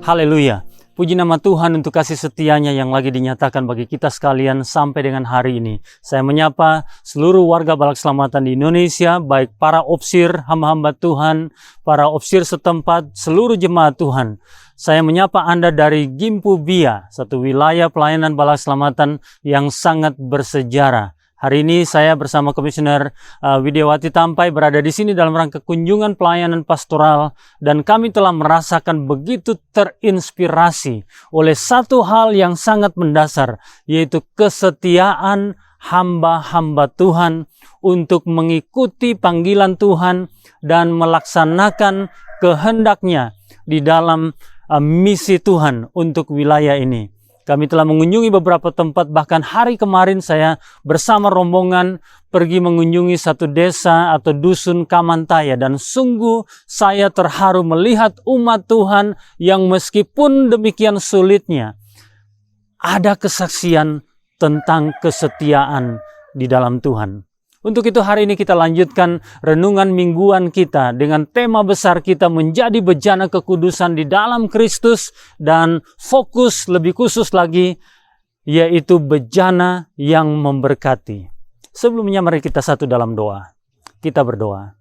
Haleluya. Puji nama Tuhan untuk kasih setianya yang lagi dinyatakan bagi kita sekalian sampai dengan hari ini. Saya menyapa seluruh warga Balak Selamatan di Indonesia, baik para opsir, hamba-hamba Tuhan, para opsir setempat, seluruh jemaat Tuhan. Saya menyapa Anda dari Gimpu Bia, satu wilayah pelayanan Balak Selamatan yang sangat bersejarah. Hari ini saya bersama Komisioner Widiawati Tampai berada di sini dalam rangka kunjungan pelayanan pastoral, dan kami telah merasakan begitu terinspirasi oleh satu hal yang sangat mendasar, yaitu kesetiaan hamba-hamba Tuhan untuk mengikuti panggilan Tuhan dan melaksanakan kehendaknya di dalam misi Tuhan untuk wilayah ini. Kami telah mengunjungi beberapa tempat, bahkan hari kemarin saya bersama rombongan pergi mengunjungi satu desa atau dusun Kamantaya, dan sungguh saya terharu melihat umat Tuhan yang meskipun demikian sulitnya, ada kesaksian tentang kesetiaan di dalam Tuhan. Untuk itu hari ini kita lanjutkan renungan mingguan kita dengan tema besar kita menjadi bejana kekudusan di dalam Kristus, dan fokus lebih khusus lagi yaitu bejana yang memberkati. Sebelumnya mari kita satu dalam doa. Kita berdoa.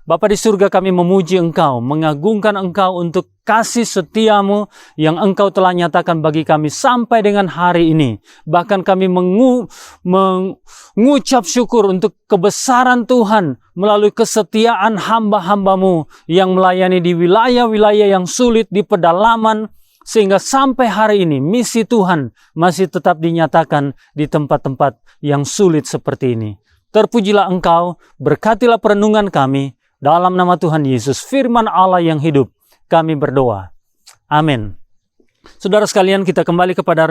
Bapa di surga, kami memuji Engkau, mengagungkan Engkau untuk kasih setiamu yang Engkau telah nyatakan bagi kami sampai dengan hari ini. Bahkan kami mengucap syukur untuk kebesaran Tuhan melalui kesetiaan hamba-hambamu yang melayani di wilayah-wilayah yang sulit, di pedalaman, sehingga sampai hari ini misi Tuhan masih tetap dinyatakan di tempat-tempat yang sulit seperti ini. Terpujilah Engkau, berkatilah perenungan kami. Dalam nama Tuhan Yesus, firman Allah yang hidup, kami berdoa. Amin. Saudara sekalian, kita kembali kepada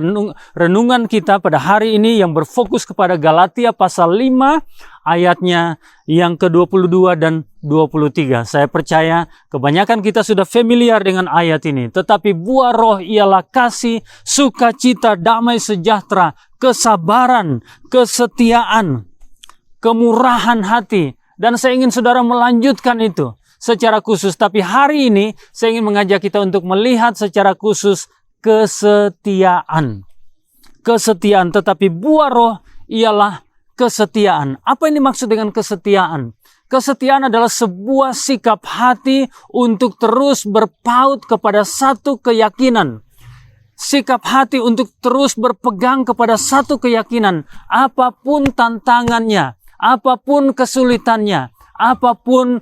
renungan kita pada hari ini yang berfokus kepada Galatia pasal 5 ayatnya yang ke-22 dan 23. Saya percaya kebanyakan kita sudah familiar dengan ayat ini. Tetapi buah roh ialah kasih, sukacita, damai sejahtera, kesabaran, kesetiaan, kemurahan hati. Dan saya ingin saudara melanjutkan itu secara khusus. Tapi hari ini saya ingin mengajak kita untuk melihat secara khusus kesetiaan. Kesetiaan, tetapi buah roh ialah kesetiaan. Apa yang dimaksud dengan kesetiaan? Kesetiaan adalah sebuah sikap hati untuk terus berpaut kepada satu keyakinan. Sikap hati untuk terus berpegang kepada satu keyakinan. Apapun tantangannya, apapun kesulitannya, apapun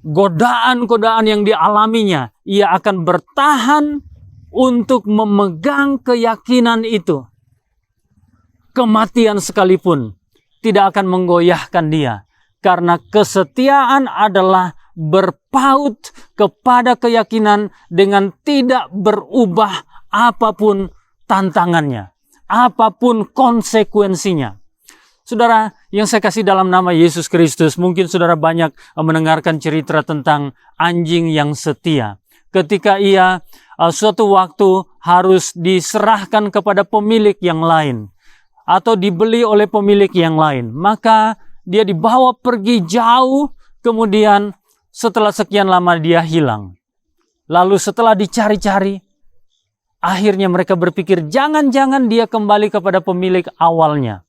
godaan-godaan yang dialaminya, ia akan bertahan untuk memegang keyakinan itu. Kematian sekalipun tidak akan menggoyahkan dia, karena kesetiaan adalah berpaut kepada keyakinan dengan tidak berubah apapun tantangannya, apapun konsekuensinya. Saudara yang saya kasih dalam nama Yesus Kristus, mungkin saudara banyak mendengarkan cerita tentang anjing yang setia. Ketika ia suatu waktu harus diserahkan kepada pemilik yang lain atau dibeli oleh pemilik yang lain, maka dia dibawa pergi jauh, kemudian setelah sekian lama dia hilang. Lalu setelah dicari-cari, akhirnya mereka berpikir jangan-jangan dia kembali kepada pemilik awalnya.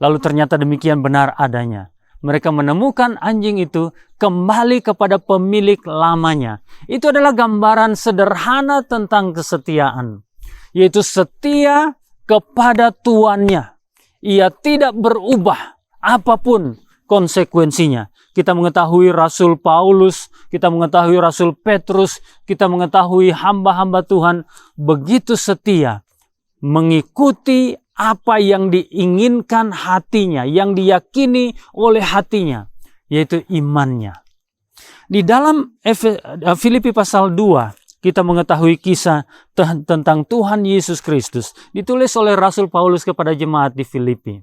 Lalu ternyata demikian benar adanya. Mereka menemukan anjing itu kembali kepada pemilik lamanya. Itu adalah gambaran sederhana tentang kesetiaan. Yaitu setia kepada tuannya. Ia tidak berubah apapun konsekuensinya. Kita mengetahui Rasul Paulus, kita mengetahui Rasul Petrus, kita mengetahui hamba-hamba Tuhan begitu setia mengikuti apa yang diinginkan hatinya, yang diyakini oleh hatinya, yaitu imannya. Di dalam Filipi pasal 2, kita mengetahui kisah tentang Tuhan Yesus Kristus, ditulis oleh Rasul Paulus kepada jemaat di Filipi.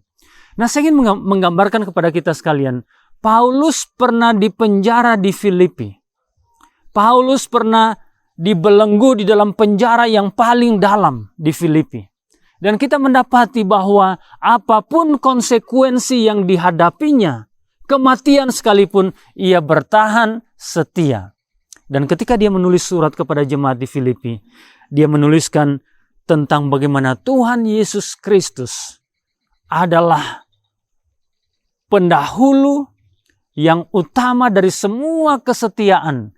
Nah, saya ingin menggambarkan kepada kita sekalian, Paulus pernah dipenjara di Filipi. Paulus pernah dibelenggu di dalam penjara yang paling dalam di Filipi. Dan kita mendapati bahwa apapun konsekuensi yang dihadapinya, kematian sekalipun, ia bertahan setia. Dan ketika dia menulis surat kepada jemaat di Filipi, dia menuliskan tentang bagaimana Tuhan Yesus Kristus adalah pendahulu yang utama dari semua kesetiaan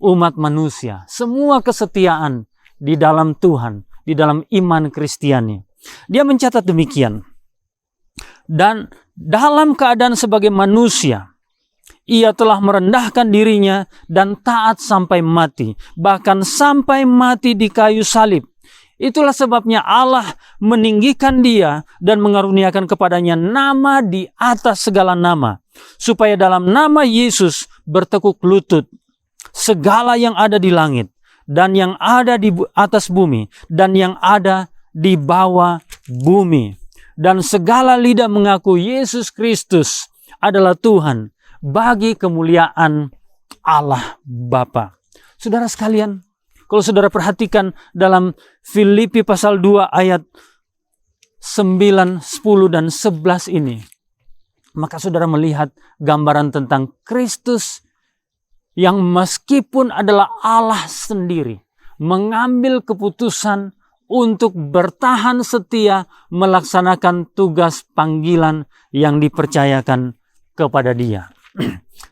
umat manusia, semua kesetiaan di dalam Tuhan, di dalam iman Kristiani. Dia mencatat demikian. Dan dalam keadaan sebagai manusia, ia telah merendahkan dirinya dan taat sampai mati, bahkan sampai mati di kayu salib. Itulah sebabnya Allah meninggikan dia dan mengaruniakan kepadanya nama di atas segala nama, supaya dalam nama Yesus bertekuk lutut segala yang ada di langit dan yang ada di atas bumi dan yang ada di bawah bumi, dan segala lidah mengaku Yesus Kristus adalah Tuhan, bagi kemuliaan Allah Bapa. Saudara sekalian, kalau saudara perhatikan dalam Filipi pasal 2 ayat 9, 10, dan 11 ini, maka saudara melihat gambaran tentang Kristus yang meskipun adalah Allah sendiri, mengambil keputusan untuk bertahan setia melaksanakan tugas panggilan yang dipercayakan kepada dia.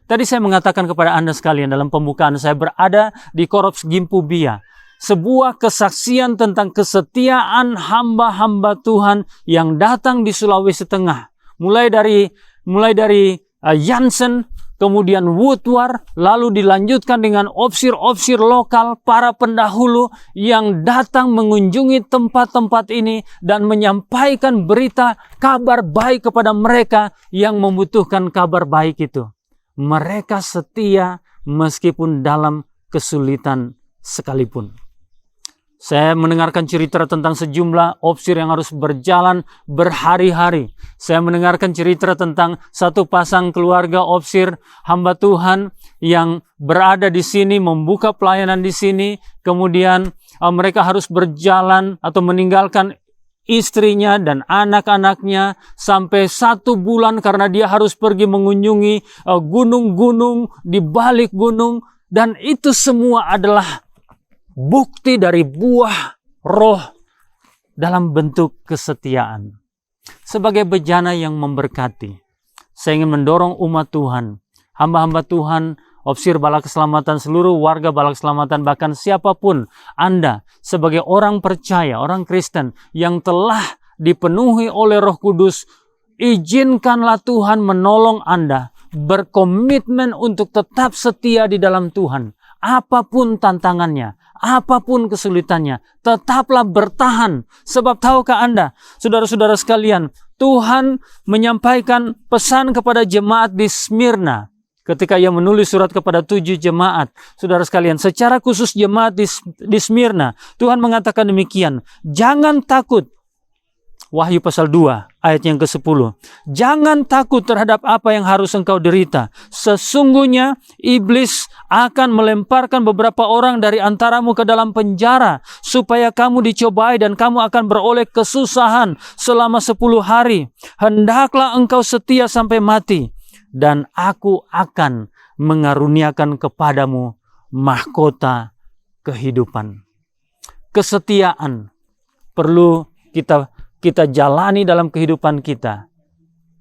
Tadi saya mengatakan kepada Anda sekalian dalam pembukaan, saya berada di Korps Gimpu Bia, sebuah kesaksian tentang kesetiaan hamba-hamba Tuhan yang datang di Sulawesi Tengah, mulai dari Jansen, kemudian Woodward, lalu dilanjutkan dengan opsir-opsir lokal, para pendahulu yang datang mengunjungi tempat-tempat ini dan menyampaikan berita kabar baik kepada mereka yang membutuhkan kabar baik itu. Mereka setia meskipun dalam kesulitan sekalipun. Saya mendengarkan cerita tentang sejumlah opsir yang harus berjalan berhari-hari. Saya mendengarkan cerita tentang satu pasang keluarga opsir hamba Tuhan yang berada di sini, membuka pelayanan di sini. Kemudian mereka harus berjalan atau meninggalkan istrinya dan anak-anaknya sampai 1 bulan karena dia harus pergi mengunjungi gunung-gunung di balik gunung. Dan itu semua adalah bukti dari buah roh dalam bentuk kesetiaan. Sebagai bejana yang memberkati, saya ingin mendorong umat Tuhan, hamba-hamba Tuhan, opsir bala keselamatan, seluruh warga bala keselamatan, bahkan siapapun Anda sebagai orang percaya, orang Kristen yang telah dipenuhi oleh Roh Kudus, izinkanlah Tuhan menolong Anda berkomitmen untuk tetap setia di dalam Tuhan. Apapun tantangannya, apapun kesulitannya, tetaplah bertahan. Sebab tahukah Anda, saudara-saudara sekalian, Tuhan menyampaikan pesan kepada jemaat di Smyrna ketika ia menulis surat kepada 7 jemaat. Saudara sekalian, secara khusus jemaat di Smyrna, Tuhan mengatakan demikian, jangan takut. Wahyu pasal 2 ayat yang ke-10. Jangan takut terhadap apa yang harus engkau derita. Sesungguhnya iblis akan melemparkan beberapa orang dari antaramu ke dalam penjara supaya kamu dicobai dan kamu akan beroleh kesusahan selama 10 hari. Hendaklah engkau setia sampai mati dan aku akan mengaruniakan kepadamu mahkota kehidupan. Kesetiaan perlu kita jalani dalam kehidupan kita.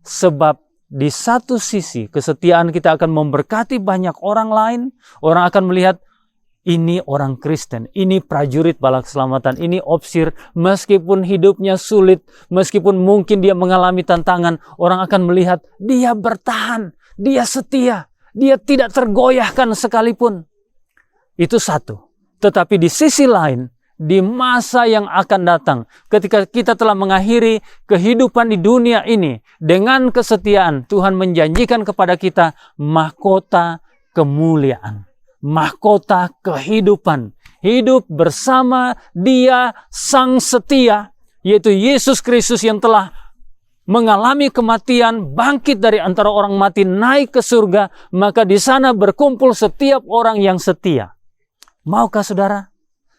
Sebab di satu sisi kesetiaan kita akan memberkati banyak orang lain. Orang akan melihat ini orang Kristen, ini prajurit bala keselamatan, ini opsir. Meskipun hidupnya sulit, meskipun mungkin dia mengalami tantangan, orang akan melihat dia bertahan, dia setia, dia tidak tergoyahkan sekalipun. Itu satu. Tetapi di sisi lain, di masa yang akan datang, ketika kita telah mengakhiri kehidupan di dunia ini dengan kesetiaan, Tuhan menjanjikan kepada kita mahkota kemuliaan, mahkota kehidupan, hidup bersama Dia Sang Setia, yaitu Yesus Kristus yang telah mengalami kematian, bangkit dari antara orang mati, naik ke surga. Maka di sana berkumpul setiap orang yang setia. Maukah saudara?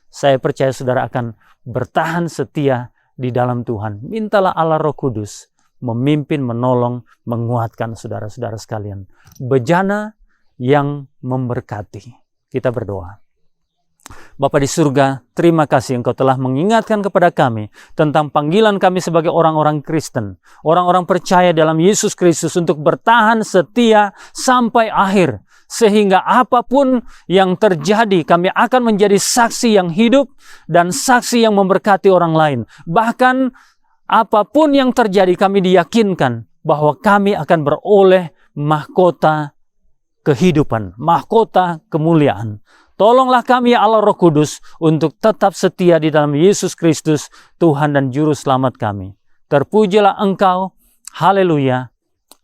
Saya percaya saudara akan bertahan setia di dalam Tuhan. Mintalah Allah Roh Kudus memimpin, menolong, menguatkan saudara-saudara sekalian. Bejana yang memberkati. Kita berdoa. Bapa di surga, terima kasih Engkau telah mengingatkan kepada kami tentang panggilan kami sebagai orang-orang Kristen, orang-orang percaya dalam Yesus Kristus untuk bertahan setia sampai akhir. Sehingga apapun yang terjadi, kami akan menjadi saksi yang hidup dan saksi yang memberkati orang lain. Bahkan apapun yang terjadi, kami diyakinkan bahwa kami akan beroleh mahkota kehidupan, mahkota kemuliaan. Tolonglah kami ya Allah Roh Kudus untuk tetap setia di dalam Yesus Kristus, Tuhan dan Juru Selamat kami. Terpujilah Engkau. Haleluya.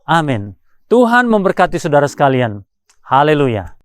Amin. Tuhan memberkati saudara sekalian. Haleluya.